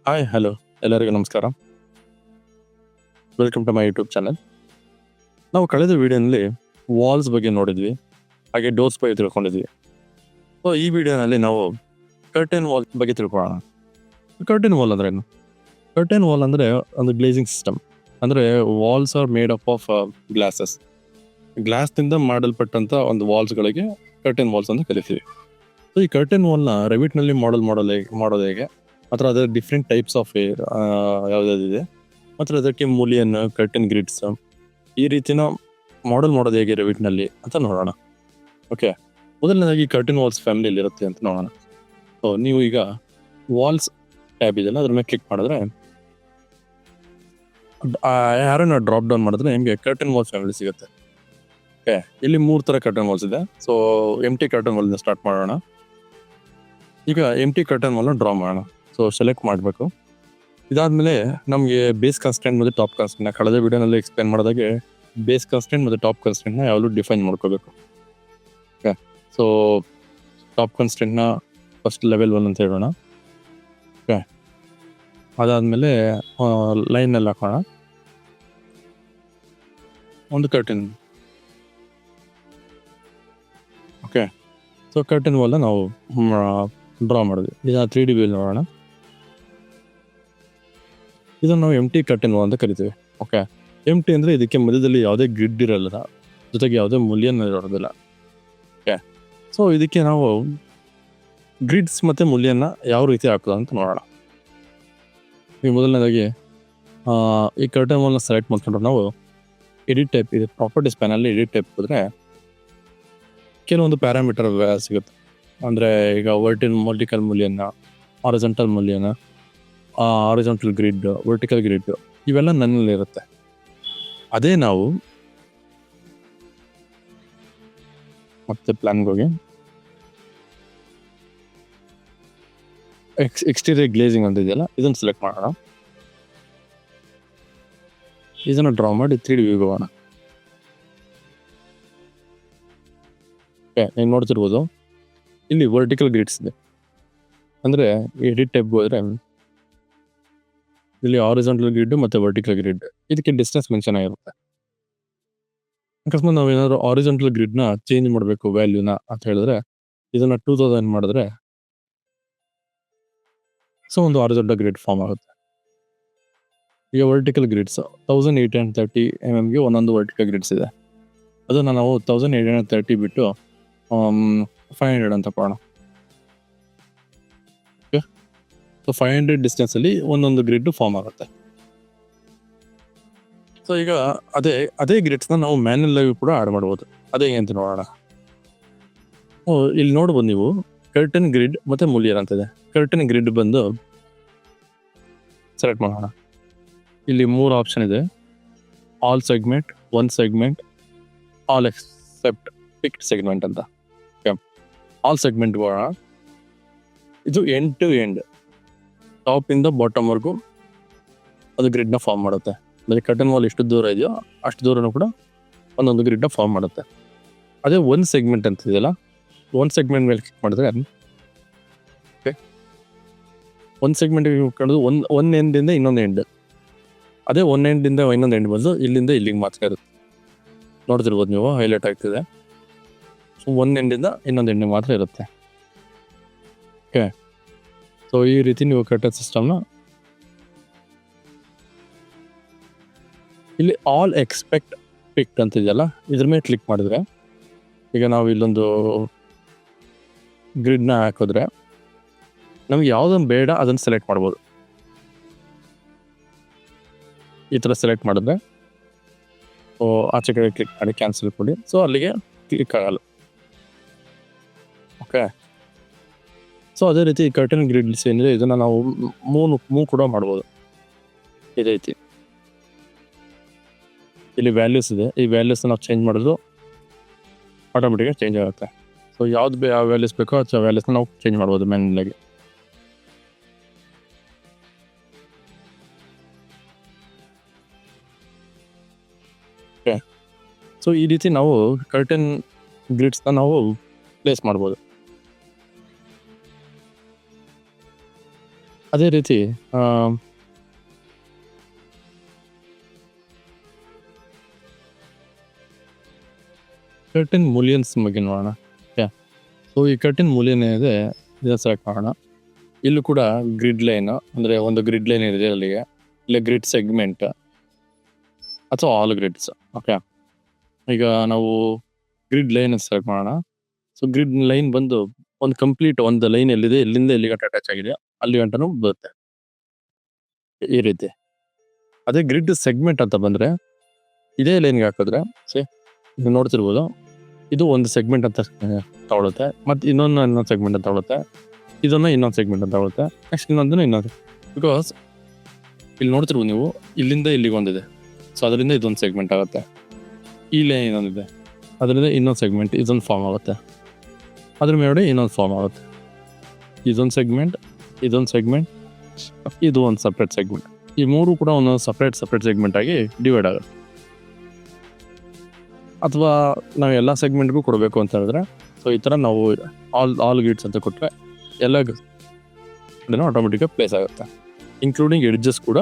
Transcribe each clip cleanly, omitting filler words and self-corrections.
Hi hello ಎಲ್ಲರಿಗೂ ನಮಸ್ಕಾರ. Welcome to my YouTube channel. ನಾವು ಕಳೆದ ವಿಡಿಯೋನಲ್ಲಿ ವಾಲ್ಸ್ ಬಗ್ಗೆ ನೋಡಿದ್ವಿ, ಹಾಗೆ ಡೋರ್ಸ್ ಬಗ್ಗೆ ತಿಳ್ಕೊಂಡಿದ್ವಿ. ಸೊ ಈ ವಿಡಿಯೋನಲ್ಲಿ ನಾವು ಕರ್ಟನ್ ವಾಲ್ ಬಗ್ಗೆ ತಿಳ್ಕೊಳ್ಳೋಣ. ಕರ್ಟನ್ ವಾಲ್ ಅಂದ್ರೆ ಏನು? ಕರ್ಟನ್ ವಾಲ್ ಅಂದ್ರೆ ಒಂದು ಗ್ಲೇಸಿಂಗ್ ಸಿಸ್ಟಮ್. ಅಂದ್ರೆ walls are made up of glasses. ಗ್ಲಾಸ್ನಿಂದ ಮಾಡಲ್ಪಟ್ಟಂತ ಒಂದು ವಾಲ್ಸ್ಗಳಿಗೆ ಕರ್ಟನ್ ವಾಲ್ಸ್ ಅಂತ ಕರಿತೀವಿ. ಸೊ ಈ ಕರ್ಟನ್ ವಾಲ್ನ ರೆವಿಟ್ನಲ್ಲಿ ಮಾಡೋದು ಹೇಗೆ, ಅಥವಾ ಅದರ ಡಿಫ್ರೆಂಟ್ ಟೈಪ್ಸ್ ಆಫ್ ಯಾವುದಿದೆ, ಮತ್ತು ಅದಕ್ಕೆ ಮೂಲಿಯನ್, ಕರ್ಟನ್ ಗ್ರಿಡ್ಸ್, ಈ ರೀತಿನ ಮಾಡೋದು ಹೇಗೆ ರೆವಿಟ್ನಲ್ಲಿ ಅಂತ ನೋಡೋಣ. ಓಕೆ, ಮೊದಲನೇದಾಗಿ ಕರ್ಟನ್ ವಾಲ್ಸ್ ಫ್ಯಾಮಿಲಿಯಲ್ಲಿ ಇರುತ್ತೆ ಅಂತ ನೋಡೋಣ. ಸೊ ನೀವು ಈಗ ವಾಲ್ಸ್ ಟ್ಯಾಬ್ ಇದೆಯಲ್ಲ, ಅದ್ರ ಮೇಲೆ ಕ್ಲಿಕ್ ಮಾಡಿದ್ರೆ ಯಾರನ್ನ ಡ್ರಾಪ್ ಡೌನ್ ಮಾಡಿದ್ರೆ ನಿಮಗೆ ಕರ್ಟನ್ ವಾಲ್ಸ್ ಫ್ಯಾಮಿಲಿ ಸಿಗುತ್ತೆ. ಓಕೆ, ಇಲ್ಲಿ 3 ಥರ ಕರ್ಟನ್ ವಾಲ್ಸ್ ಇದೆ. So empty curtain wall start ಮಾಡೋಣ. ಈಗ ಎಂಟಿ ಕರ್ಟನ್ ವಾಲ್ನ ಡ್ರಾ ಮಾಡೋಣ. ಸೊ ಸೆಲೆಕ್ಟ್ ಮಾಡಬೇಕು. ಇದಾದ್ಮೇಲೆ ನಮಗೆ ಬೇಸ್ ಕಾನ್ಸ್ಟೆಂಟ್ ಮತ್ತು ಟಾಪ್ ಕಾನ್ಸ್ಟೆಂಟ್ ಕಳೆದ ವಿಡಿಯೋನಲ್ಲಿ ಎಕ್ಸ್ಪ್ಲೇನ್ ಮಾಡಿದಾಗೆ ಬೇಸ್ ಕಾನ್ಸ್ಟೆಂಟ್ ಮತ್ತು ಟಾಪ್ ಕಾನ್ಸ್ಟೆಂಟ್ನ ಯಾವಾಗಲೂ ಡಿಫೈನ್ ಮಾಡ್ಕೋಬೇಕು. ಓಕೆ, ಸೊ ಟಾಪ್ ಕಾನ್ಸ್ಟೆಂಟ್ನ ಫಸ್ಟ್ ಲೆವೆಲ್ 1 ಅಂತ ಹೇಳೋಣ. ಓಕೆ, ಅದಾದಮೇಲೆ ಲೈನಲ್ಲಿ ಹಾಕೋಣ ಒಂದು ಕರ್ಟನ್. ಓಕೆ, ಸೊ ಕರ್ಟನ್ ವಾಲ್ನ ನಾವು ಡ್ರಾ ಮಾಡಿದ್ವಿ. ಇದನ್ನ 3D ವ್ಯೂಲ್ ನೋಡೋಣ. ಇದನ್ನು ನಾವು ಎಂಟಿ ಕರ್ಟನ್ ವಾಲ್ ಅಂತ ಕರಿತೀವಿ. ಓಕೆ, ಎಂಟಿ ಅಂದರೆ ಇದಕ್ಕೆ ಮಧ್ಯದಲ್ಲಿ ಯಾವುದೇ ಗ್ರಿಡ್ ಇರಲ್ಲ, ಜೊತೆಗೆ ಯಾವುದೇ ಮೂಲ್ಯನ್ ಇರೋದಿಲ್ಲ. ಓಕೆ, ಸೊ ಇದಕ್ಕೆ ನಾವು ಗ್ರಿಡ್ಸ್ ಮತ್ತು ಮೂಲ್ಯನ ಯಾವ ರೀತಿ ಹಾಕೋದು ಅಂತ ನೋಡೋಣ. ಈಗ ಮೊದಲನೇದಾಗಿ ಈ ಕರ್ಟನ್ ವಾಲ್ನ ಸೆಲೆಕ್ಟ್ ಮಾಡ್ಕೊಂಡ್ರೆ ನಾವು ಎಡಿಟ್ ಟೈಪ್ ಇದೆ, ಪ್ರಾಪರ್ಟೀಸ್ ಪ್ಯಾನಲ್ಲಿ ಎಡಿಟ್ ಟೈಪ್ ಹೋದರೆ ಕೆಲವೊಂದು ಪ್ಯಾರಾಮೀಟರ್ ಸಿಗುತ್ತೆ. ಅಂದರೆ ಈಗ ವರ್ಟಿಕಲ್ ಮೂಲ್ಯನ, ಹಾರಿಜಾಂಟಲ್ ಮೂಲ್ಯನ, ಹಾರಿಜಾಂಟಲ್ ಗ್ರಿಡ್, ವರ್ಟಿಕಲ್ ಗ್ರಿಡ್, ಇವೆಲ್ಲ ನನ್ನಲ್ಲಿ ಇರುತ್ತೆ. ಅದೇ ನಾವು ಮತ್ತೆ ಪ್ಲಾನ್ಗೆ ಹೋಗಿ ಎಕ್ಸ್ಟೀರಿಯರ್ ಗ್ಲೇಸಿಂಗ್ ಅಂತ ಇದೆಯಲ್ಲ, ಇದನ್ನು ಸೆಲೆಕ್ಟ್ ಮಾಡೋಣ. ಇದನ್ನು ಡ್ರಾ ಮಾಡಿ 3D ವ್ಯೂಗೆ ಹೋಗೋಣ. ಓಕೆ, ನೀವು ನೋಡ್ತಿರ್ಬೋದು ಇಲ್ಲಿ ವರ್ಟಿಕಲ್ ಗ್ರಿಡ್ಸ್ ಇದೆ. ಅಂದರೆ ಎಡಿಟ್ ಟೈಪ್ಗೆ ಹೋದರೆ ಇಲ್ಲಿ ಹಾರಿಜಾಂಟಲ್ ಗ್ರಿಡ್ ಮತ್ತು ವರ್ಟಿಕಲ್ ಗ್ರಿಡ್, ಇದಕ್ಕೆ ಡಿಸ್ಟೆನ್ಸ್ ಮೆನ್ಷನ್ ಆಗಿರುತ್ತೆ. ಅಕಸ್ಮಾತ್ ನಾವು ಏನಾದ್ರು ಹಾರಿಜಾಂಟಲ್ ಗ್ರಿಡ್ನ ಚೇಂಜ್ ಮಾಡಬೇಕು ವ್ಯಾಲ್ಯೂನ ಅಂತ ಹೇಳಿದ್ರೆ ಇದನ್ನು 2000 ಮಾಡಿದ್ರೆ ಸೊ ಒಂದು ಹಾರಿಜಾಂಟಲ್ ಗ್ರಿಡ್ ಫಾರ್ಮ್ ಆಗುತ್ತೆ. ಈಗ ವರ್ಟಿಕಲ್ ಗ್ರಿಡ್ಸ್ 1830 mm ಒಂದೊಂದು ವರ್ಟಿಕಲ್ ಗ್ರಿಡ್ಸ್ ಇದೆ. ಅದನ್ನು ನಾವು 1830 ಬಿಟ್ಟು 500 ಅಂತ ಕೊಡೋಣ. ಓಕೆ, ಸೊ 500 ಡಿಸ್ಟೆನ್ಸಲ್ಲಿ ಒಂದೊಂದು ಗ್ರಿಡ್ ಫಾರ್ಮ್ ಆಗುತ್ತೆ. ಸೊ ಈಗ ಅದೇ ಗ್ರಿಡ್ಸ್ನ ನಾವು ಮ್ಯಾನ್ಯಲ್ ಆಗಿ ಕೂಡ ಆಡ್ ಮಾಡ್ಬೋದು. ಅದೇ ಅಂತ ನೋಡೋಣ. ಇಲ್ಲಿ ನೋಡ್ಬೋದು ನೀವು ಕರ್ಟನ್ ಗ್ರಿಡ್ ಮತ್ತು ಮೂಲ್ಯರ್ ಅಂತ ಇದೆ. ಕರ್ಟನ್ ಗ್ರಿಡ್ ಬಂದು ಸೆಲೆಕ್ಟ್ ಮಾಡೋಣ. ಇಲ್ಲಿ 3 ಆಪ್ಷನ್ ಇದೆ: all segment, 1 segment, all except picked segment ಅಂತ. ಓಕೆ, ಆಲ್ ಸೆಗ್ಮೆಂಟ್ ಹೋಗೋಣ. ಇದು ಎಂಡ್ ಟು ಎಂಡ್, ಟಾಪ್ ಇಂದ ಬಾಟಮ್ವರೆಗೂ ಅದು ಗ್ರಿಡ್ನ ಫಾರ್ಮ್ ಮಾಡುತ್ತೆ. ಅಂದರೆ ಕರ್ಟನ್ ವಾಲ್ ಎಷ್ಟು ದೂರ ಇದೆಯೋ ಅಷ್ಟು ದೂರನೂ ಕೂಡ ಒಂದೊಂದು ಗ್ರಿಡ್ನ ಫಾರ್ಮ್ ಮಾಡುತ್ತೆ. ಅದೇ 1 ಸೆಗ್ಮೆಂಟ್ ಅಂತ ಇದೆಯಲ್ಲ, 1 ಸೆಗ್ಮೆಂಟ್ ಮೇಲೆ ಕ್ಲಿಕ್ ಮಾಡಿದ್ರೆ ಓಕೆ, 1 ಸೆಗ್ಮೆಂಟಿಗೆ ಕಳೆದು ಒಂದು ಎಂಡಿಂದ ಇನ್ನೊಂದು ಎಂಡ್, ಅದೇ 1 ಎಂಡಿಂದ ಇನ್ನೊಂದು ಎಂಡ್ ಬಂದು ಇಲ್ಲಿಂದ ಇಲ್ಲಿಗೆ ಮಾತ್ರ ಇರುತ್ತೆ. ನೋಡ್ತಿರ್ಬೋದು ನೀವು, ಹೈಲೈಟ್ ಆಗ್ತಿದೆ. ಸೊ 1 ಎಂಡಿಂದ ಇನ್ನೊಂದು ಎಂಡಿಗೆ ಮಾತ್ರ ಇರುತ್ತೆ. ಓಕೆ, ಸೊ ಈ ರೀತಿ ನೀವು ಕರ್ಟನ್ ಸಿಸ್ಟಮ್ನ ಇಲ್ಲಿ ಆಲ್ ಎಕ್ಸ್ಪೆಕ್ಟ್ ಪಿಕ್ಡ್ ಅಂತ ಇದೆಯಲ್ಲ, ಇದ್ರ ಮೇಲೆ ಕ್ಲಿಕ್ ಮಾಡಿದ್ರೆ ಈಗ ನಾವು ಇಲ್ಲೊಂದು ಗ್ರಿಡ್ನ ಹಾಕಿದ್ರೆ ನಮ್ಗೆ ಯಾವುದನ್ನು ಬೇಡ ಅದನ್ನು ಸೆಲೆಕ್ಟ್ ಮಾಡ್ಬೋದು. ಈ ಥರ ಸೆಲೆಕ್ಟ್ ಮಾಡಿದ್ರೆ ಸೊ ಆಚೆ ಕಡೆ ಕ್ಲಿಕ್ ಮಾಡಿ ಕ್ಯಾನ್ಸಲ್ ಕೊಡಿ. ಸೊ ಅಲ್ಲಿಗೆ ಕ್ಲಿಕ್ ಆಗಲ್ಲ. ಓಕೆ, ಸೊ ಅದೇ ರೀತಿ ಕರ್ಟನ್ ಗ್ರಿಡ್ಸ್ ಏನಿದೆ ಇದನ್ನು ನಾವು ಮೂವ್ ಕೂಡ ಮಾಡ್ಬೋದು. ಈ ರೀತಿ ಇಲ್ಲಿ ವ್ಯಾಲ್ಯೂಸ್ ಇದೆ, ಈ ವ್ಯಾಲ್ಯೂಸ್ನ ನಾವು ಚೇಂಜ್ ಮಾಡಿದ್ರು ಆಟೋಮೆಟಿಕಾಗಿ ಚೇಂಜ್ ಆಗುತ್ತೆ. ಸೊ ಯಾವ್ದು ಯಾವ ವ್ಯಾಲ್ಯೂಸ್ ಬೇಕೋ ಆ ವ್ಯಾಲ್ಯೂಸ್ನ ನಾವು ಚೇಂಜ್ ಮಾಡ್ಬೋದು ಮ್ಯಾನ್ಯಲಾಗಿ. ಓಕೆ, ಸೊ ಈ ರೀತಿ ನಾವು ಕರ್ಟನ್ ಗ್ರಿಡ್ಸ್ನ ನಾವು ಪ್ಲೇಸ್ ಮಾಡ್ಬೋದು. ಅದೇ ರೀತಿ ಕರ್ಟನ್ ಮೂಲಿಯನ್ಸ್ ಬಗ್ಗೆ ನೋಡೋಣ. ಸೊ ಈ ಕರ್ಟನ್ ಮೂಲಿಯನ್ ಏನಿದೆ ಇದನ್ನ ಸೆಲೆಕ್ಟ್ ಮಾಡೋಣ. ಇಲ್ಲೂ ಕೂಡ ಗ್ರಿಡ್ ಲೈನ್, ಅಂದರೆ ಒಂದು ಗ್ರಿಡ್ ಲೈನ್ ಇದೆ ಅಲ್ಲಿಗೆ, ಇಲ್ಲ ಗ್ರಿಡ್ ಸೆಗ್ಮೆಂಟ್ ಅಥವಾ ಆಲ್ ಗ್ರಿಡ್ಸ್. ಓಕೆ, ಈಗ ನಾವು ಗ್ರಿಡ್ ಲೈನ್ ಸೆಲೆಕ್ಟ್ ಮಾಡೋಣ. ಸೊ ಗ್ರಿಡ್ ಲೈನ್ ಬಂದು ಒಂದು ಕಂಪ್ಲೀಟ್ ಒಂದು ಲೈನ್ ಎಲ್ಲಿದೆ, ಎಲ್ಲಿಂದ ಎಲ್ಲಿಗೆ ಅಟ್ಯಾಚ್ ಆಗಿದೆ ಅಲ್ಲಿ ಗಂಟನೂ ಬರುತ್ತೆ ಈ ರೀತಿ. ಅದೇ ಗ್ರಿಡ್ ಸೆಗ್ಮೆಂಟ್ ಅಂತ ಬಂದರೆ ಇದೇ ಲೈನ್ಗೆ ಹಾಕಿದ್ರೆ ನೀವು ನೋಡ್ತಿರ್ಬೋದು, ಇದು ಒಂದು ಸೆಗ್ಮೆಂಟ್ ಅಂತ ತಗೊಳುತ್ತೆ, ಮತ್ತು ಇನ್ನೊಂದು ಸೆಗ್ಮೆಂಟ್ ಅಂತ ತಗೊಳುತ್ತೆ, ಇದನ್ನು ಇನ್ನೊಂದು ಸೆಗ್ಮೆಂಟ್ ಅಂತ ತಗೊಳುತ್ತೆ, ನೆಕ್ಸ್ಟ್ ಇನ್ನೊಂದು. ಬಿಕಾಸ್ ಇಲ್ಲಿ ನೋಡ್ತಿರ್ಬೋದು ನೀವು, ಇಲ್ಲಿಂದ ಇಲ್ಲಿಗೆ ಒಂದಿದೆ, ಸೊ ಅದರಿಂದ ಇದೊಂದು ಸೆಗ್ಮೆಂಟ್ ಆಗುತ್ತೆ. ಈ ಲೈನ್ ಇನ್ನೊಂದಿದೆ, ಅದರಿಂದ ಇನ್ನೊಂದು ಸೆಗ್ಮೆಂಟ್ ಇದೊಂದು ಫಾರ್ಮ್ ಆಗುತ್ತೆ, ಅದ್ರ ಮೇಲೆ ಇನ್ನೊಂದು ಫಾರ್ಮ್ ಆಗುತ್ತೆ. ಇದೊಂದು ಸೆಗ್ಮೆಂಟ್, ಇದೊಂದು ಸೆಗ್ಮೆಂಟ್, ಇದು ಒಂದು ಸಪ್ರೇಟ್ ಸೆಗ್ಮೆಂಟ್. ಈ ಮೂರು ಕೂಡ ಒಂದೊಂದು ಸಪ್ರೇಟ್ ಸೆಗ್ಮೆಂಟ್ ಆಗಿ ಡಿವೈಡ್ ಆಗುತ್ತೆ. ಅಥವಾ ನಾವು ಎಲ್ಲ ಸೆಗ್ಮೆಂಟ್ಗೂ ಕೊಡಬೇಕು ಅಂತ ಹೇಳಿದ್ರೆ, ಸೊ ಈ ಥರ ನಾವು ಆಲ್ ಗ್ರಿಡ್ಸ್ ಅಂತ ಕೊಟ್ಟರೆ ಎಲ್ಲ ಆಟೋಮೆಟಿಕಾಗಿ ಪ್ಲೇಸ್ ಆಗುತ್ತೆ, ಇನ್ಕ್ಲೂಡಿಂಗ್ ಎಡ್ಜಸ್ ಕೂಡ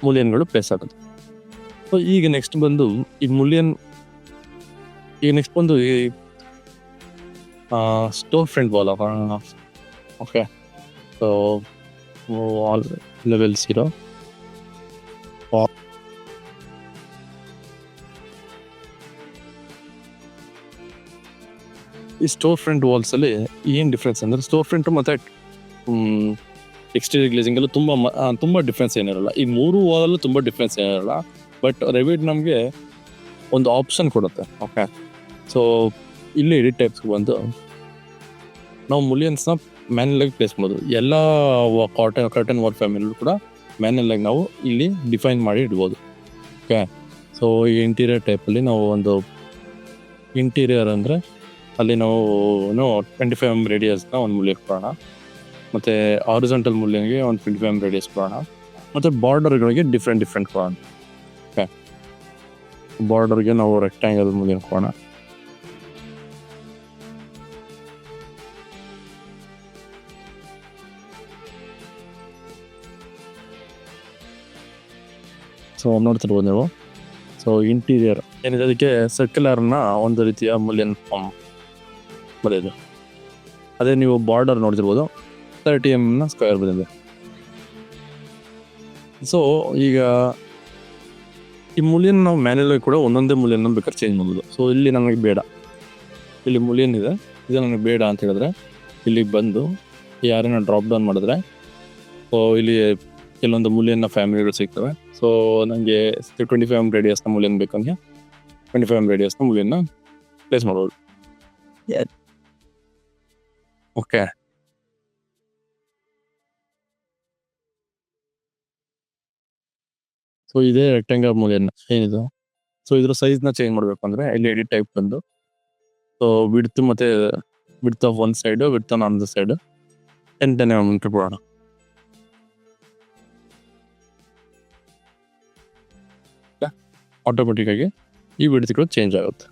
ಮೂಲಿಯನ್ಗಳು ಪ್ಲೇಸ್ ಆಗುತ್ತೆ. ಸೊ ಈಗ ನೆಕ್ಸ್ಟ್ ಬಂದು ಈ ಮೂಲಿಯನ್, ಈಗ ನೆಕ್ಸ್ಟ್ ಬಂದು ಈ store front wall. Okay, so all level 0. ಈ ಸ್ಟೋರ್ ಫ್ರಂಟ್ ವಾಲ್ಸಲ್ಲಿ ಏನು ಡಿಫ್ರೆನ್ಸ್ ಅಂದರೆ, ಸ್ಟೋರ್ ಫ್ರಂಟು ಮತ್ತು ಎಕ್ಸ್ಟೀರಿಯರ್ ಗ್ಲೇಸಿಂಗಲ್ಲೂ ತುಂಬ ಡಿಫ್ರೆನ್ಸ್ ಏನಿರಲ್ಲ. ಈ ಮೂರು ವಾಲಲ್ಲೂ ತುಂಬ ಡಿಫ್ರೆನ್ಸ್ ಏನಿರಲ್ಲ. ಬಟ್ ರೆವಿಟ್ ನಮಗೆ ಒಂದು ಆಪ್ಷನ್ ಕೊಡುತ್ತೆ. ಓಕೆ, ಸೊ ಇಲ್ಲಿ ಎಡಿಟ್ ಟೈಪ್ಸ್ಗೆ ಬಂದು ನಾವು ಮೂಲಿಯನ್ಸ್ನ ಮ್ಯಾನ್ಯಲಾಗಿ ಪ್ಲೇಸ್ ಮಾಡೋದು. ಎಲ್ಲ ಕರ್ಟನ್ ವಾಲ್ ಫ್ಯಾಮಿಲಿಯಲ್ಲೂ ಕೂಡ ಮ್ಯಾನ್ಯಲಾಗಿ ನಾವು ಇಲ್ಲಿ ಡಿಫೈನ್ ಮಾಡಿ ಇಡ್ಬೋದು. ಓಕೆ, ಸೊ ಈ ಇಂಟೀರಿಯರ್ ಟೈಪಲ್ಲಿ ನಾವು ಒಂದು ಇಂಟೀರಿಯರ್ ಅಂದರೆ ಅಲ್ಲಿ ನಾವು 25 mm ರೇಡಿಯಸ್ನ ಒಂದು ಮೂಲ್ಯ ಕೊಡೋಣ, ಮತ್ತು ಹಾರಿಜಾಂಟಲ್ ಮೂಲ್ಯನಿಗೆ ಒಂದು 25 mm ರೇಡಿಯಸ್ ಕೊಡೋಣ, ಮತ್ತು ಬಾರ್ಡರ್ಗಳಿಗೆ ಡಿಫ್ರೆಂಟ್ ಕೊಡೋಣ. ಓಕೆ, ಬಾರ್ಡರ್ಗೆ ನಾವು ರೆಕ್ಟ್ಯಾಂಗಲ್ ಮೂಲ್ಯ ಕೊಡೋಣ. ಸೊ ನೋಡ್ತಿರ್ಬೋದು ನೀವು. ಸೊ ಇಂಟೀರಿಯರ್ ಏನಿದೆ ಅದಕ್ಕೆ ಸರ್ಕ್ಯುಲರ್ನ ಒಂದು ರೀತಿಯ ಮೂಲ್ಯನ್ ಫಾರ್ಮ್ ಬರೆಯೋದು. ಅದೇ ನೀವು ಬಾರ್ಡರ್ ನೋಡ್ತಿರ್ಬೋದು 30 mm ಸ್ಕ್ವೇರ್ ಬಂದಿದೆ. ಸೊ ಈಗ ಈ ಮೂಲ್ಯನ್ ನಾವು ಮ್ಯಾನ್ಯಲ್ ಕೂಡ ಒಂದೊಂದೇ ಮೂಲ್ಯನ ಬೇಕಾದ್ರೆ ಚೇಂಜ್ ಮಾಡ್ಬೋದು. ಸೊ ಇಲ್ಲಿ ನನಗೆ ಬೇಡ, ಇಲ್ಲಿ ಮೂಲ್ಯನ್ ಇದೆ, ಇದು ನನಗೆ ಬೇಡ ಅಂತ ಹೇಳಿದ್ರೆ ಇಲ್ಲಿಗೆ ಬಂದು ಯಾರೇನ ಡ್ರಾಪ್ ಡೌನ್ ಮಾಡಿದ್ರೆ ಸೊ ಇಲ್ಲಿ ಕೆಲವೊಂದು ಮೂಲ್ಯನ ಫ್ಯಾಮಿಲಿಗಳು ಸಿಗ್ತವೆ. ಸೊ ನನಗೆ 25 mm ರೇಡಿಯಸ್ನ ಮೂಲ್ಯನ ಬೇಕಂದ್ರೆ 25 mm ರೇಡಿಯಸ್ನ ಮೂಲ್ಯನ ಪ್ಲೇಸ್ ಮಾಡ್ಬೋದು. ಓಕೆ, ಸೊ ಇದೇ ರೆಕ್ಟ್ಯಾಂಗಲ್ ಮೂಲ್ಯನ ಏನಿದೆ. ಸೊ ಇದ್ರ ಸೈಜ್ನ ಚೇಂಜ್ ಮಾಡಬೇಕು ಅಂದರೆ ಇಲ್ಲಿ ಎಡಿಟ್ ಟೈಪ್ ಬಂದು, ಸೊ ವಿಡ್ತ್ ಮತ್ತು width of one side, width on the side 10 mm ಕೊಡೋಣ. ಆಟೋಮೆಟಿಕ್ಕಾಗಿ ಈ ವಿಡ್ತ್ಗಳು ಚೇಂಜ್ ಆಗುತ್ತೆ.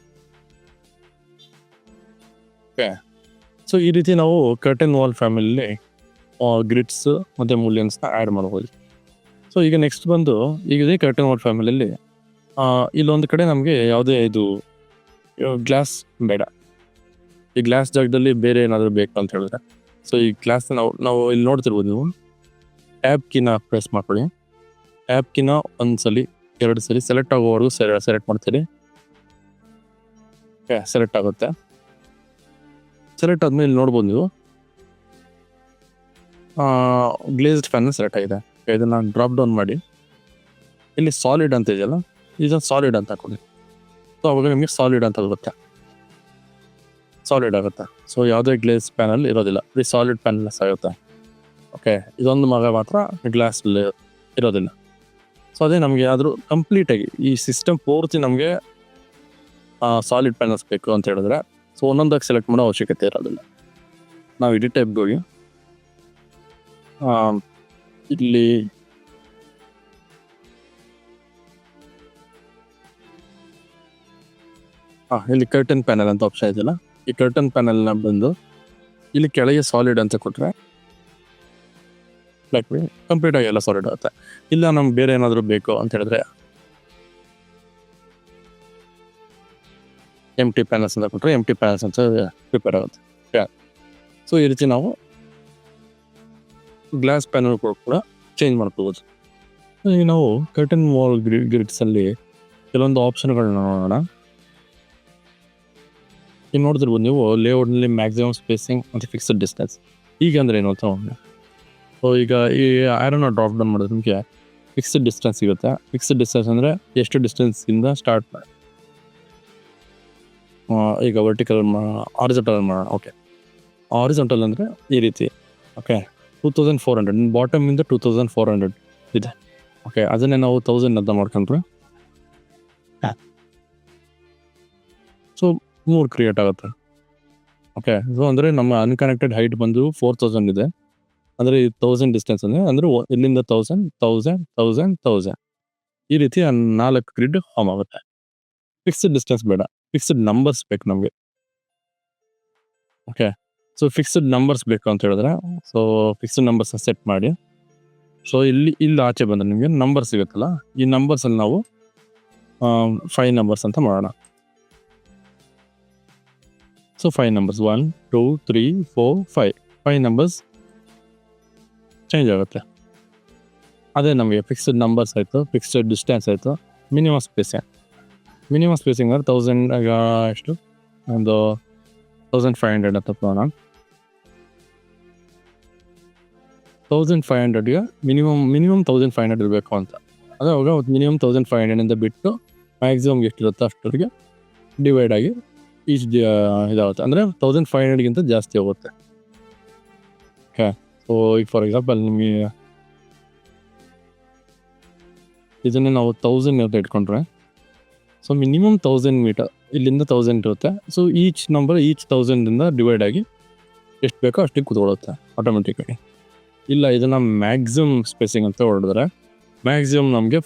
ಓಕೆ, ಸೊ ಈ ರೀತಿ ನಾವು ಕರ್ಟನ್ ವಾಲ್ ಫ್ಯಾಮಿಲಿಯಲ್ಲಿ ಗ್ರಿಡ್ಸ್ ಮತ್ತು ಮೂಲ್ಯನ್ಸ್ನ ಆ್ಯಡ್ ಮಾಡ್ಬೋದು. ಸೊ ಈಗ ನೆಕ್ಸ್ಟ್ ಬಂದು, ಈಗ ಇದೇ ಕರ್ಟನ್ ವಾಲ್ ಫ್ಯಾಮಿಲಿಯಲ್ಲಿ ಇಲ್ಲೊಂದು ಕಡೆ ನಮಗೆ ಯಾವುದೇ ಇದು ಗ್ಲಾಸ್ ಬೇಡ. ಈ ಗ್ಲಾಸ್ ಜಾಗದಲ್ಲಿ ಬೇರೆ ಏನಾದರೂ ಬೇಕು ಅಂತ ಹೇಳಿದ್ರೆ, ಸೊ ಈ ಗ್ಲಾಸ್ನ ನಾವು ಇಲ್ಲಿ ನೋಡ್ತಿರ್ಬೋದು ನೀವು, ಟ್ಯಾಬ್ ಕೀನ ಪ್ರೆಸ್ ಮಾಡ್ಕೊಳ್ಳಿ. ಟ್ಯಾಬ್ ಕೀನ ಒಂದ್ಸಲಿ 2 ಸಲ ಸೆಲೆಕ್ಟ್ ಆಗೋವರೆಗೂ ಸೆಲೆಕ್ಟ್ ಮಾಡ್ತೀರಿ. ಓಕೆ, ಸೆಲೆಕ್ಟ್ ಆಗುತ್ತೆ. ಸೆಲೆಕ್ಟ್ ಆದ್ಮೇಲೆ ಇಲ್ಲಿ ನೋಡ್ಬೋದು ನೀವು ಗ್ಲೇಸ್ಡ್ ಫ್ಯಾನ್ ಸೆಲೆಕ್ಟ್ ಆಗಿದೆ. ಇದನ್ನು ಡ್ರಾಪ್ ಡೌನ್ ಮಾಡಿ ಇಲ್ಲಿ ಸಾಲಿಡ್ ಅಂತ ಇದೆಯಲ್ಲ, ಇದನ್ನು ಸಾಲಿಡ್ ಅಂತ ಹಾಕೊಳ್ಳಿ. ಸೊ ಅವಾಗ ನಿಮಗೆ ಸಾಲಿಡ್ ಅಂತ ಬರುತ್ತೆ, ಸಾಲಿಡ್ ಆಗುತ್ತೆ. ಸೊ ಯಾವುದೇ ಗ್ಲೇಸ್ ಪ್ಯಾನಲ್ ಇರೋದಿಲ್ಲ, ಬರೀ ಸಾಲಿಡ್ ಪ್ಯಾನಲ್ಸ್ ಆಗುತ್ತೆ. ಓಕೆ, ಇದೊಂದು ಮಾತ್ರ ಗ್ಲಾಸ್ ಇರೋದಿಲ್ಲ. ಸೊ ಅದೇ ನಮಗೆ ಆದರೂ ಕಂಪ್ಲೀಟಾಗಿ ಈ ಸಿಸ್ಟಮ್ ಪೂರ್ತಿ ನಮಗೆ ಸಾಲಿಡ್ ಪ್ಯಾನಲ್ಸ್ ಬೇಕು ಅಂತ ಹೇಳಿದ್ರೆ, ಸೊ ಒಂದೊಂದಾಗಿ ಸೆಲೆಕ್ಟ್ ಮಾಡೋ ಅವಶ್ಯಕತೆ ಇರೋದಿಲ್ಲ. ನಾವು ಎಡಿಟ್ ಟೈಪ್ಗೆ ಹೋಗಿ ಇಲ್ಲಿ ಇಲ್ಲಿ ಕರ್ಟನ್ ಪ್ಯಾನಲ್ ಅಂತ ಆಪ್ಷನ್ ಇದೆಯಲ್ಲ, ಈ ಕರ್ಟನ್ ಪ್ಯಾನಲ್ನ ಬಂದು ಇಲ್ಲಿ ಕೆಳಗೆ ಸಾಲಿಡ್ ಅಂತ ಕೊಟ್ಟರೆ ಲೈಕ್ ಕಂಪ್ಲೀಟಾಗಿ ಎಲ್ಲ ಸಾಲಿಡ್ ಆಗುತ್ತೆ. ಇಲ್ಲ ನಮ್ಗೆ ಬೇರೆ ಏನಾದರೂ ಬೇಕು ಅಂತ ಹೇಳಿದ್ರೆ ಎಂಟಿ ಪ್ಯಾನಲ್ಸ್ ಅಂತ ಕೊಟ್ಟರೆ ಎಂಟಿ ಪ್ಯಾನಲ್ಸ್ ಅಂತ ಪ್ರಿಪೇರ್ ಆಗುತ್ತೆ. ಸೊ ಈ ರೀತಿ ನಾವು ಗ್ಲಾಸ್ ಪ್ಯಾನಲ್ ಕೂಡ ಚೇಂಜ್ ಮಾಡ್ಕೋಬೋದು. ಈಗ ನಾವು ಕರ್ಟನ್ ವಾಲ್ ಗ್ರಿಡ್ಸಲ್ಲಿ ಕೆಲವೊಂದು ಆಪ್ಷನ್ಗಳನ್ನ ನೋಡೋಣ. ಈಗ ನೋಡ್ತಿರ್ಬೋದು ನೀವು ಲೇಔಟ್ನಲ್ಲಿ ಮ್ಯಾಕ್ಸಿಮಮ್ ಸ್ಪೇಸಿಂಗ್ ಮತ್ತು ಫಿಕ್ಸ್ಡ್ ಡಿಸ್ಟೆನ್ಸ್. ಈಗ ಅಂದರೆ ಏನು ಅಂತ ನೋಡೋಣ. ಸೊ ಈಗ ಈ ಐರನ್ನ ಡ್ರಾಪ್ ಡೌನ್ ಮಾಡಿದ್ರೆ ನಿಮಗೆ ಫಿಕ್ಸ್ಡ್ ಡಿಸ್ಟೆನ್ಸ್ ಸಿಗುತ್ತೆ. ಫಿಕ್ಸ್ಡ್ ಡಿಸ್ಟೆನ್ಸ್ ಅಂದರೆ ಎಷ್ಟು ಡಿಸ್ಟೆನ್ಸಿಂದ ಸ್ಟಾರ್ಟ್ ಮಾಡಿ ಈಗ ವರ್ಟಿಕಲ್ ಆರಿಜೆಂಟಲ್ ಮಾಡೋಣ. ಓಕೆ, ಆರಿಜೆಂಟಲ್ ಅಂದರೆ ಈ ರೀತಿ. ಓಕೆ, 2400 ಬಾಟಮಿಂದ 2400 ಇದೆ. ಓಕೆ, ಅದನ್ನೇ ನಾವು 1000 ಅಂತ ಮಾಡ್ಕೊಂಡ್ರೆ ಸೊ 3 ಕ್ರಿಯೇಟ್ ಆಗುತ್ತೆ. ಓಕೆ, ಸೊ ಅಂದರೆ ನಮ್ಮ ಅನ್ಕನೆಕ್ಟೆಡ್ ಹೈಟ್ ಬಂದು 4000 ಇದೆ. ಅಂದರೆ 1000 ಡಿಸ್ಟೆನ್ಸ್ ಅಂದರೆ ಇಲ್ಲಿಂದ 1000 1000 1000 1000 ಈ ರೀತಿ 4 ಗ್ರಿಡ್ ಫಾರ್ಮ್ ಆಗುತ್ತೆ. ಫಿಕ್ಸ್ಡ್ ಡಿಸ್ಟೆನ್ಸ್ ಬೇಡ, ಫಿಕ್ಸ್ಡ್ ನಂಬರ್ಸ್ ಬೇಕು ನಮಗೆ. ಓಕೆ, ಸೊ ಫಿಕ್ಸ್ಡ್ ನಂಬರ್ಸ್ ಬೇಕು ಅಂತ ಹೇಳಿದ್ರೆ ಸೊ ಫಿಕ್ಸ್ಡ್ ನಂಬರ್ಸ್ನ ಸೆಟ್ ಮಾಡಿ. ಸೊ ಇಲ್ಲಿ ಆಚೆ ಬಂದರೆ ನಿಮಗೆ ನಂಬರ್ ಸಿಗುತ್ತಲ್ಲ, ಈ ನಂಬರ್ಸಲ್ಲಿ ನಾವು 5 ನಂಬರ್ಸ್ ಅಂತ ಮಾಡೋಣ. ಸೊ 5 ನಂಬರ್ಸ್ 1 2 3 4 5 ನಂಬರ್ಸ್ ಚೇಂಜ್ ಆಗುತ್ತೆ. ಅದೇ ನಮಗೆ ಫಿಕ್ಸ್ಡ್ ನಂಬರ್ಸ್ ಆಯಿತು, ಫಿಕ್ಸ್ಡ್ ಡಿಸ್ಟೆನ್ಸ್ ಆಯಿತು. ಮಿನಿಮಮ್ ಸ್ಪೇಸಿಂಗ್ ಅಂದರೆ 1000 ಈಗ ಎಷ್ಟು ಒಂದು 1500 ಅಂತ ಮಾಡೋಣ. 1500ಗೆ ಮಿನಿಮಮ್ 1500 ಇರಬೇಕು ಅಂತ. ಅವಾಗ ಮಿನಿಮಮ್ 1500 ಬಿಟ್ಟು ಮ್ಯಾಕ್ಸಿಮಮ್ ಎಷ್ಟಿರುತ್ತೋ ಅಷ್ಟೊತ್ತಿಗೆ ಡಿವೈಡ್ ಆಗಿ ಈಚ್ ಇದಾಗುತ್ತೆ. ಅಂದರೆ 1500ಗಿಂತ ಜಾಸ್ತಿ ಹೋಗುತ್ತೆ. ಓಕೆ, ಸೊ ಈಗ ಫಾರ್ ಎಕ್ಸಾಂಪಲ್ ನಿಮಗೆ ಇದನ್ನೇ ನಾವು 1000 ಅಂತ ಇಟ್ಕೊಂಡ್ರೆ ಸೊ ಮಿನಿಮಮ್ 1000 ಮೀಟರ್ ಇಲ್ಲಿಂದ 1000 ಇರುತ್ತೆ. ಸೊ ಈಚ್ ನಂಬರ್ 1000ಇಂದ ಡಿವೈಡ್ ಆಗಿ ಎಷ್ಟು ಬೇಕೋ ಅಷ್ಟಿಗೆ ಕೂತ್ಕೊಳ್ಳುತ್ತೆ ಆಟೋಮೆಟಿಕ್ಕಾಗಿ. ಇಲ್ಲ ಇದನ್ನು ಮ್ಯಾಕ್ಸಿಮಮ್ ಸ್ಪೇಸಿಂಗ್ ಅಂತ ಹೊಡೆದ್ರೆ ಮ್ಯಾಕ್ಸಿಮಮ್ ನಮಗೆ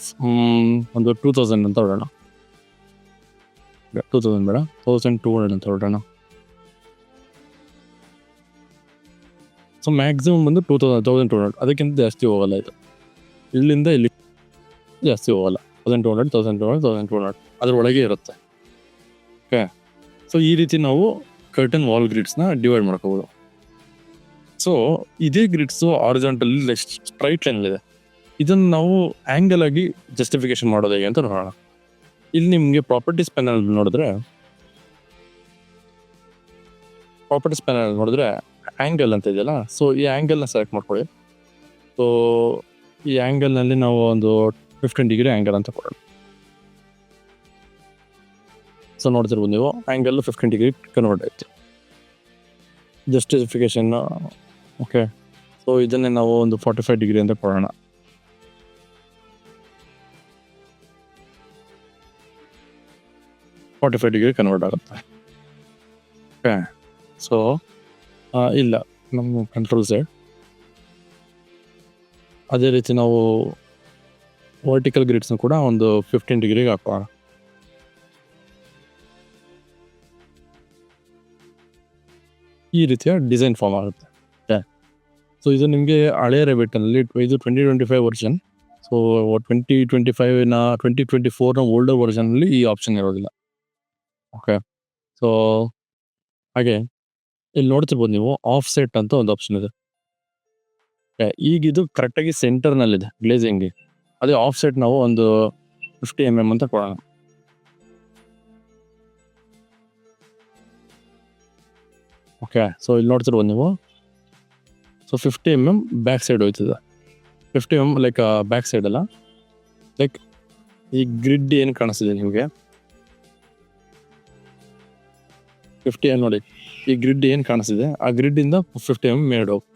ಒಂದು 2000 ಅಂತ ಹೊಡೋಣ. 2000 ಬೇಡ, 1200 ಅಂತ ಹೊರಡೋಣ. ಸೊ ಮ್ಯಾಕ್ಸಿಮಮ್ ಬಂದು 2200, ಅದಕ್ಕಿಂತ ಜಾಸ್ತಿ ಹೋಗಲ್ಲ. ಇದು ಇಲ್ಲಿಂದ ಇಲ್ಲಿ ಜಾಸ್ತಿ ಹೋಗಲ್ಲ. 1200 ಅದರೊಳಗೆ ಇರುತ್ತೆ. ಓಕೆ, ಸೊ ಈ ರೀತಿ ನಾವು ಕರ್ಟನ್ ವಾಲ್ ಗ್ರಿಡ್ಸ್ನ ಡಿವೈಡ್ ಮಾಡ್ಕೋಬೋದು. ಸೊ ಇದೇ ಗ್ರಿಡ್ಸು ಆರಿಜಾಂಟಲ್ಲಿ ಸ್ಟ್ರೈಟ್ ಲೈನಲ್ಲಿದೆ. ಇದನ್ನು ನಾವು ಆ್ಯಂಗಲ್ ಆಗಿ ಜಸ್ಟಿಫಿಕೇಶನ್ ಮಾಡೋದು ಹೇಗೆ ಅಂತ ನೋಡೋಣ. ಇಲ್ಲಿ ನಿಮಗೆ ಪ್ರಾಪರ್ಟೀಸ್ ಪ್ಯಾನಲ್ ನೋಡಿದ್ರೆ ಆ್ಯಂಗಲ್ ಅಂತ ಇದೆಯಲ್ಲ, ಸೊ ಈ ಆ್ಯಂಗಲ್ನ ಸೆಲೆಕ್ಟ್ ಮಾಡ್ಕೊಳ್ಳಿ. ಸೊ ಈ ಆ್ಯಂಗಲ್ನಲ್ಲಿ ನಾವು ಒಂದು 15 ಡಿಗ್ರಿ ಆ್ಯಂಗಲ್ ಅಂತ ಕೊಡೋಣ. ಸೊ ನೋಡ್ತಿರ್ಬೋದು ನೀವು ಆ್ಯಂಗಲ್ 15 ಡಿಗ್ರಿ ಕನ್ವರ್ಟ್ ಆಯಿತು. ಜಸ್ಟಿಫಿಕೇಶನ್ ಓಕೆ, ಸೊ ಇದನ್ನೇ ನಾವು ಒಂದು 45 ಡಿಗ್ರಿ ಅಂತ ಕೊಡೋಣ. ಡಿಗ್ರಿ ಕನ್ವರ್ಟ್ ಆಗುತ್ತೆ. ಓಕೆ, ಸೊ ಇಲ್ಲ ನಮ್ಮ ಕಂಟ್ರೋಲ್ ಸೈಡ್ ಅದೇ ರೀತಿ ನಾವು ವರ್ಟಿಕಲ್ ಗ್ರಿಡ್ಸ್ನ ಕೂಡ ಒಂದು 15 ಡಿಗ್ರಿಗೆ ಹಾಕೋಣ. ಈ ರೀತಿಯ ಡಿಸೈನ್ ಫಾರ್ಮ್ ಆಗುತ್ತೆ. ಸೊ ಇದು ನಿಮಗೆ ಹಳೆಯ ರೆಬಿಟ್ನಲ್ಲಿ ಇದು 2025 ವರ್ಷನ್. ಸೊ 2024ನ ಓಲ್ಡರ್ ವರ್ಷನಲ್ಲಿ ಈ ಆಪ್ಷನ್ ಇರೋದಿಲ್ಲ. ಓಕೆ, ಸೊ ಹಾಗೆ ಇಲ್ಲಿ ನೋಡ್ತಿರ್ಬೋದು ನೀವು ಆಫ್ ಸೆಟ್ ಅಂತ ಒಂದು ಆಪ್ಷನ್ ಇದೆ. ಈಗ ಇದು ಕರೆಕ್ಟಾಗಿ ಸೆಂಟರ್ನಲ್ಲಿದೆ ಗ್ಲೇಸಿಂಗ್ಗೆ. ಅದೇ ಆಫ್ ಸೆಟ್ ನಾವು ಒಂದು 50 mm ಅಂತ ಕೊಡೋಣ. ಓಕೆ, ಸೊ ಇಲ್ಲಿ ನೋಡ್ತಿರ್ಬೋದು ನೀವು. ಸೊ 50 mm ಬ್ಯಾಕ್ ಸೈಡ್ ಹೋಯ್ತದೆ. 50 mm ಲೈಕ್ ಬ್ಯಾಕ್ ಸೈಡ್ ಅಲ್ಲ, ಲೈಕ್ ಈ ಗ್ರಿಡ್ ಏನು ಕಾಣಿಸ್ತಿದೆ ನಿಮಗೆ 50 mm ನೋಡಿ, ಈ ಗ್ರಿಡ್ ಏನು ಕಾಣಿಸ್ತಿದೆ ಆ ಗ್ರಿಡ್ಡಿಂದ 50 mm ಮೇಡ್ ಹೋಗಿ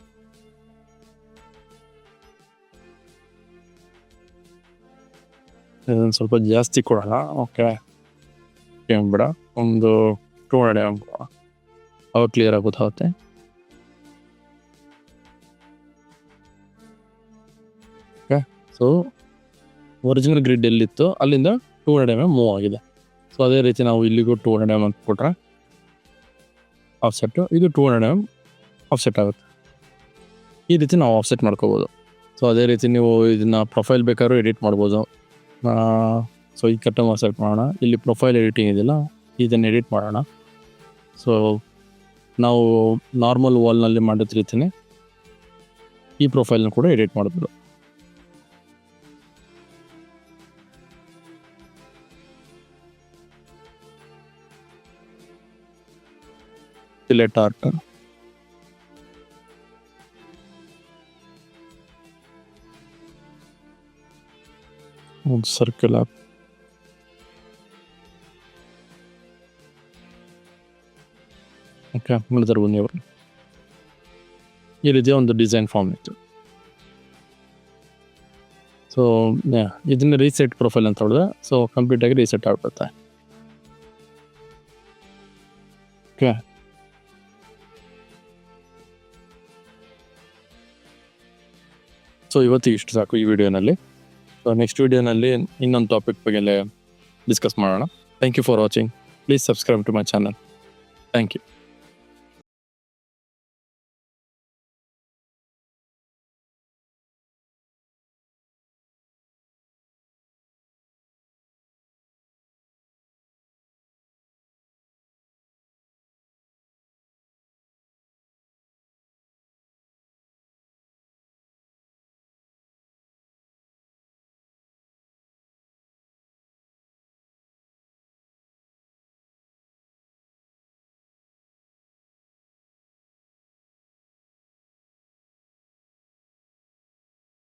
ಇದನ್ನು ಸ್ವಲ್ಪ ಜಾಸ್ತಿ ಕೊಡೋಣ. ಓಕೆ, ಬೇಡ, ಒಂದು 200 mm ಕೊಡೋಣ. ಅವಾಗ ಕ್ಲಿಯರ್ ಆಗಿ ಗೊತ್ತಾಗುತ್ತೆ. ಓಕೆ, ಸೊ ಒರಿಜಿನಲ್ ಗ್ರಿಡ್ ಎಲ್ಲಿತ್ತು ಅಲ್ಲಿಂದ 200 mm ಮೂವ್ ಆಗಿದೆ. ಸೊ ಅದೇ ರೀತಿ ನಾವು ಇಲ್ಲಿಗೂ 200 mm ಅಂತ ಕೊಟ್ರೆ ಆಫ್ಸೆಟ್ಟು ಇದು 200 mm ಆಫ್ಸೆಟ್ ಆಗುತ್ತೆ. ಈ ರೀತಿ ನಾವು ಆಫ್ಸೆಟ್ ಮಾಡ್ಕೋಬೋದು. ಸೊ ಅದೇ ರೀತಿ ನೀವು ಇದನ್ನು ಪ್ರೊಫೈಲ್ ಬೇಕಾದ್ರೂ ಎಡಿಟ್ ಮಾಡ್ಬೋದು. ಸೊ ಈ ಕಟ್ಟನ್ನು ಸೆಲೆಕ್ಟ್ ಮಾಡೋಣ. ಇಲ್ಲಿ ಪ್ರೊಫೈಲ್ ಎಡಿಟಿಂಗ್ ಇದೆಯಲ್ಲ, ಇದನ್ನು ಎಡಿಟ್ ಮಾಡೋಣ. ಸೊ ನಾವು ನಾರ್ಮಲ್ ವಾಲ್ನಲ್ಲಿ ಮಾಡಿದ ರೀತಿಯೇ ಈ ಪ್ರೊಫೈಲ್ನ ಕೂಡ ಎಡಿಟ್ ಮಾಡ್ಬೋದು. ಸಿಲೆಕ್ಟ್ ಆರ್ಟ್, ಒಂದು ಸರ್ಕಲ್ ಆಪ್, ಓಕೆ ಮಾಡಿದಾರೆ ಬನ್ನಿ ಅವರು. ಈ ರೀತಿಯ ಒಂದು ಡಿಸೈನ್ ಫಾರ್ಮ್ ಇತ್ತು. ಸೊ ಇದನ್ನ ರೀಸೆಟ್ ಪ್ರೊಫೈಲ್ ಅಂತ ಹೇಳಿದ್ರೆ ಸೊ ಕಂಪ್ಲೀಟ್ ಆಗಿ ರೀಸೆಟ್ ಆಗ್ಬಿಡುತ್ತೆ. ಓಕೆ, ಸೊ ಇವತ್ತಿಗೆ ಇಷ್ಟು ಸಾಕು ಈ ವಿಡಿಯೋನಲ್ಲಿ. ಸೊ ನೆಕ್ಸ್ಟ್ ವಿಡಿಯೋನಲ್ಲಿ ಇನ್ನೊಂದು ಟಾಪಿಕ್ ಬಗ್ಗೆ ಡಿಸ್ಕಸ್ ಮಾಡೋಣ. Thank you for watching. Please subscribe to my channel. Thank you.